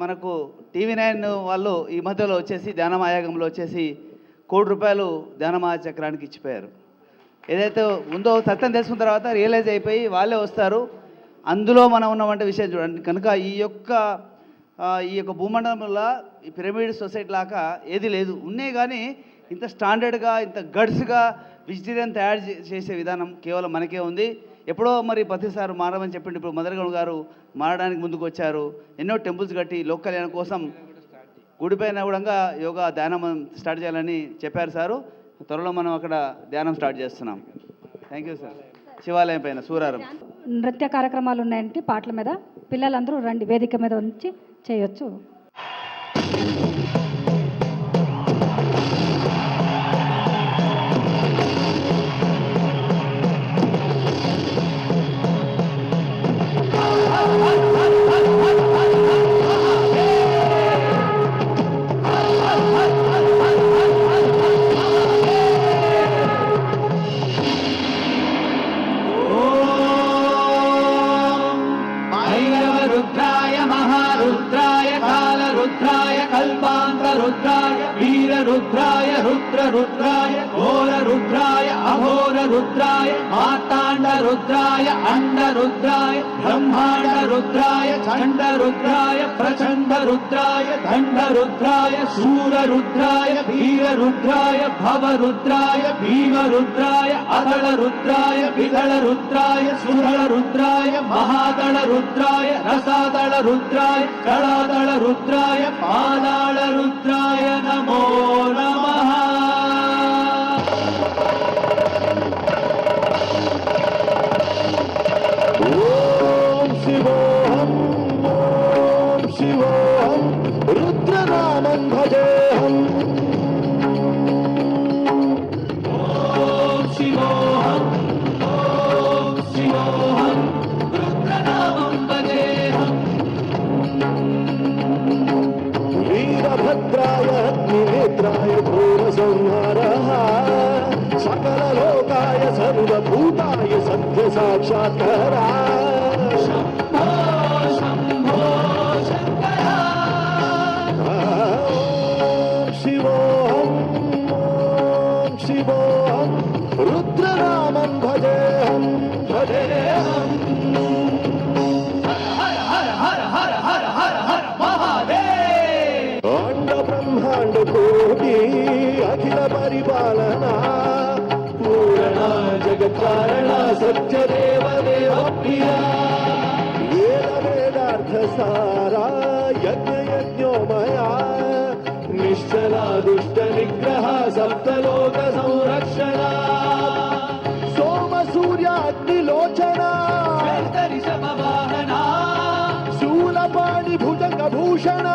మనకు TV9 వాళ్ళు ఈ మధ్యలో వచ్చేసి ధ్యానమాయాగంలో వచ్చేసి ₹1 కోటి ధ్యానమాయ చక్రానికి ఇచ్చిపోయారు. ఏదైతే ఉందో సత్యం తెలుసుకున్న తర్వాత రియలైజ్ అయిపోయి వాళ్ళే వస్తారు. అందులో మనం ఉన్నవంటి విషయం చూడండి. కనుక ఈ యొక్క భూమండలంలో ఈ పిరమిడ్ సొసైటీ లాగా ఏది లేదు. ఉన్నాయి కానీ ఇంత స్టాండర్డ్గా ఇంత గడ్స్గా వెజిటేరియన్ తయారు చేసే విధానం కేవలం మనకే ఉంది. ఎప్పుడో మరి ప్రతిసారి మారమని చెప్పిండు. ఇప్పుడు మదరగౌడ్ గారు మారడానికి ముందుకు వచ్చారు. ఎన్నో టెంపుల్స్ కట్టి లోక్ కళ్యాణం కోసం గుడిపైన కూడా యోగా ధ్యానం స్టార్ట్ చేయాలని చెప్పారు సారు. త్వరలో మనం అక్కడ ధ్యానం స్టార్ట్ చేస్తున్నాం. Thank you sir. శివాలయం పైన సూరారం నృత్య కార్యక్రమాలు ఉన్నాయంటే పాటల మీద పిల్లలందరూ రండి, వేదిక మీద ఉంచి చేయొచ్చు. रुद्राय वीर रुद्राय रुद्र रुद्राय घोर रुद्राय अघोर रुद्राय मार्तांड रुद्राय अंड रुद्राय ब्रह्मांड रुद्राय चंड रुद्राय प्रचंड रुद्राय दंड रुद्राय शूर रुद्राय वीर रुद्राय भव रुद्राय भीम रुद्राय अदल रुद्राय विदल रुद्राय सुदल रुद्राय महादल रुद्राय रसादल रुद्राय कलादल रुद्राय पादाल रुद्राय नमो नमः. ओम शिवोहम रुद्रनामं भजेहम्. ओम शिवोहम रुद्रनामं भजेहम्. वीरभद्राय अग्निनेत्राय घोरसंहारः सकललोकाय सर्वभूताय सत्यसाक्षात्कारः. शम्भो शम्भो शङ्कर. ओम शिवोहम रुद्रनामं भजेहम् भजेहम्. हर हर हर हर हर हर हर महादेव. अंड ब्रह्मांड कोटि अखिल परिपालना पूर्णा जगत् कारणा सत्य देव देव प्रिया. वेद वेदार्थ सारा यज्ञ यज्ञोमया निश्चला दुष्ट निग्रह सप्तलोक संरक्षणा. सोम सूर्याग्निलोचना ऋषभ वाहना शूलपाणि भुजंग भूषण